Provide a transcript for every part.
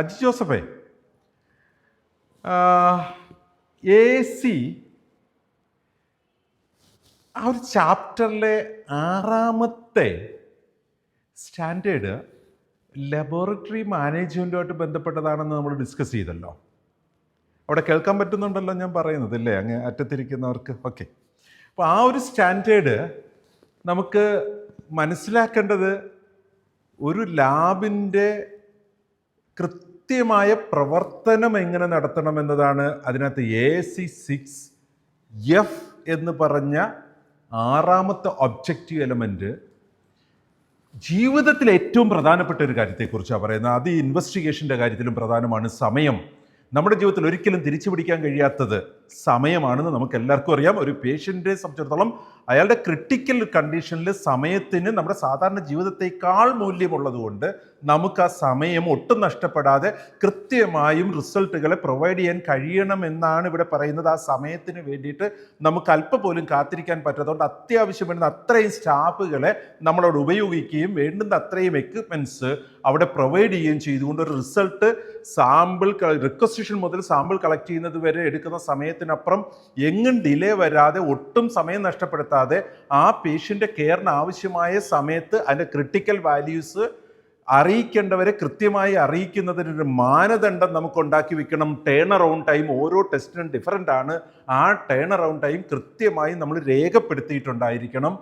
Aji ജോസഫേ, AC ആ ഒരു ചാപ്റ്ററിലെ 6ാമത്തെ standard laboratory മാനേജ്മെൻറ്റുമായിട്ട് ബന്ധപ്പെട്ടതാണെന്ന് നമ്മൾ ഡിസ്കസ് ചെയ്തല്ലോ. അവിടെ കേൾക്കാൻ പറ്റുന്നുണ്ടല്ലോ ഞാൻ പറയുന്നത്, അല്ലേ? അങ്ങ് അറ്റത്തിരിക്കുന്നവർക്ക് ഓക്കെ. അപ്പോൾ ആ ഒരു സ്റ്റാൻഡേർഡ് നമുക്ക് മനസ്സിലാക്കേണ്ടത് ഒരു ലാബിൻ്റെ കൃത്യമായ പ്രവർത്തനം എങ്ങനെ നടത്തണം എന്നതാണ്. അതിനകത്ത് AC 6F എന്ന് പറഞ്ഞ 6ാമത്തെ ഒബ്ജക്റ്റീവ് എലമെൻറ്റ് ജീവിതത്തിൽ ഏറ്റവും പ്രധാനപ്പെട്ട ഒരു കാര്യത്തെക്കുറിച്ചാണ് പറയുന്നത്. അത് ഈ ഇൻവെസ്റ്റിഗേഷൻ്റെ കാര്യത്തിലും പ്രധാനമാണ്. സമയം നമ്മുടെ ജീവിതത്തിൽ ഒരിക്കലും തിരിച്ചു പിടിക്കാൻ കഴിയാത്തത് സമയമാണെന്ന് നമുക്ക് എല്ലാവർക്കും അറിയാം. ഒരു പേഷ്യൻറ്റിനെ സംബന്ധിച്ചിടത്തോളം അയാളുടെ ക്രിട്ടിക്കൽ കണ്ടീഷനിൽ സമയത്തിന് നമ്മുടെ സാധാരണ ജീവിതത്തേക്കാൾ മൂല്യമുള്ളതുകൊണ്ട് നമുക്ക് ആ സമയം ഒട്ടും നഷ്ടപ്പെടാതെ കൃത്യമായും റിസൾട്ടുകളെ പ്രൊവൈഡ് ചെയ്യാൻ കഴിയണമെന്നാണ് ഇവിടെ പറയുന്നത്. ആ സമയത്തിന് വേണ്ടിയിട്ട് നമുക്ക് അല്പം പോലും കാത്തിരിക്കാൻ പറ്റാത്തതുകൊണ്ട് അത്യാവശ്യം വേണ്ടുന്ന അത്രയും സ്റ്റാഫുകളെ നമ്മളവിടെ ഉപയോഗിക്കുകയും വേണ്ടുന്ന അത്രയും എക്യുപ്മെൻറ്റ്സ് അവിടെ പ്രൊവൈഡ് ചെയ്യുകയും ചെയ്തുകൊണ്ട് ഒരു റിസൾട്ട് സാമ്പിൾ റിക്വസിഷൻ മുതൽ സാമ്പിൾ കളക്ട് ചെയ്യുന്നത് വരെ എടുക്കുന്ന സമയത്തിനപ്പുറം എങ്ങും ഡിലേ വരാതെ ഒട്ടും സമയം നഷ്ടപ്പെടുത്താതെ ആ പേഷ്യൻ്റെ കെയറിന് ആവശ്യമായ സമയത്ത് അതിൻ്റെ ക്രിട്ടിക്കൽ വാല്യൂസ് അറിയിക്കേണ്ടവരെ കൃത്യമായി അറിയിക്കുന്നതിനൊരു മാനദണ്ഡം നമുക്ക് ഉണ്ടാക്കി വെക്കണം. ടേൺ അറൗണ്ട് ടൈം ഓരോ ടെസ്റ്റിനും ഡിഫറൻ്റ് ആണ്. ആ ടേൺ അറൗണ്ട് ടൈം കൃത്യമായി നമ്മൾ രേഖപ്പെടുത്തിയിട്ടുണ്ടായിരിക്കണം.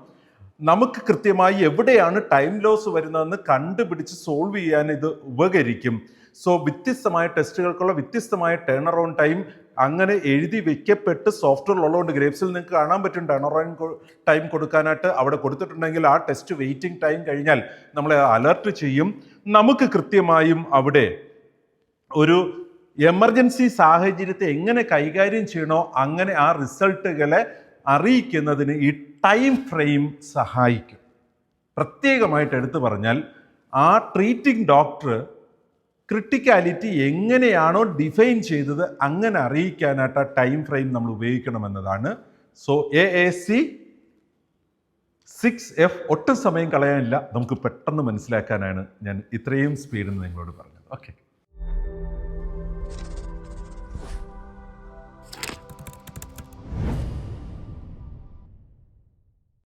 നമുക്ക് കൃത്യമായി എവിടെയാണ് ടൈം ലോസ് വരുന്നതെന്ന് കണ്ടുപിടിച്ച് സോൾവ് ചെയ്യാൻ ഇത് ഉപകരിക്കും. സോ വ്യത്യസ്തമായ ടെസ്റ്റുകൾക്കുള്ള വ്യത്യസ്തമായ ടേൺ അറൗണ്ട് ടൈം അങ്ങനെ എഴുതി വെക്കപ്പെട്ട് സോഫ്റ്റ്വെയറിലുള്ളതുകൊണ്ട് ഗ്രേപ്സിൽ നിങ്ങൾക്ക് കാണാൻ പറ്റും ടേൺ അറൗണ്ട് ടൈം കൊടുക്കാനായിട്ട്. അവിടെ കൊടുത്തിട്ടുണ്ടെങ്കിൽ ആ ടെസ്റ്റ് വെയിറ്റിംഗ് ടൈം കഴിഞ്ഞാൽ നമ്മളെ അലർട്ട് ചെയ്യും. നമുക്ക് കൃത്യമായും അവിടെ ഒരു എമർജൻസി സാഹചര്യത്തെ എങ്ങനെ കൈകാര്യം ചെയ്യണോ അങ്ങനെ ആ റിസൾട്ടുകളെ അറിയിക്കുന്നതിന് ഈ ടൈം ഫ്രെയിം സഹായിക്കും. പ്രത്യേകമായിട്ട് എടുത്തു പറഞ്ഞാൽ ആ ട്രീറ്റിംഗ് ഡോക്ടർ ക്രിട്ടിക്കാലിറ്റി എങ്ങനെയാണോ ഡിഫൈൻ ചെയ്തത് അങ്ങനെ അറിയിക്കാനായിട്ട് ആ ടൈം ഫ്രെയിം നമ്മൾ ഉപയോഗിക്കണമെന്നതാണ്. സോ AAC 6F ഒട്ടും സമയം കളയാനില്ല, നമുക്ക് പെട്ടെന്ന് മനസ്സിലാക്കാനാണ് ഞാൻ ഇത്രയും സ്പീഡിൽ നിങ്ങളോട് പറഞ്ഞത്. ഓക്കെ.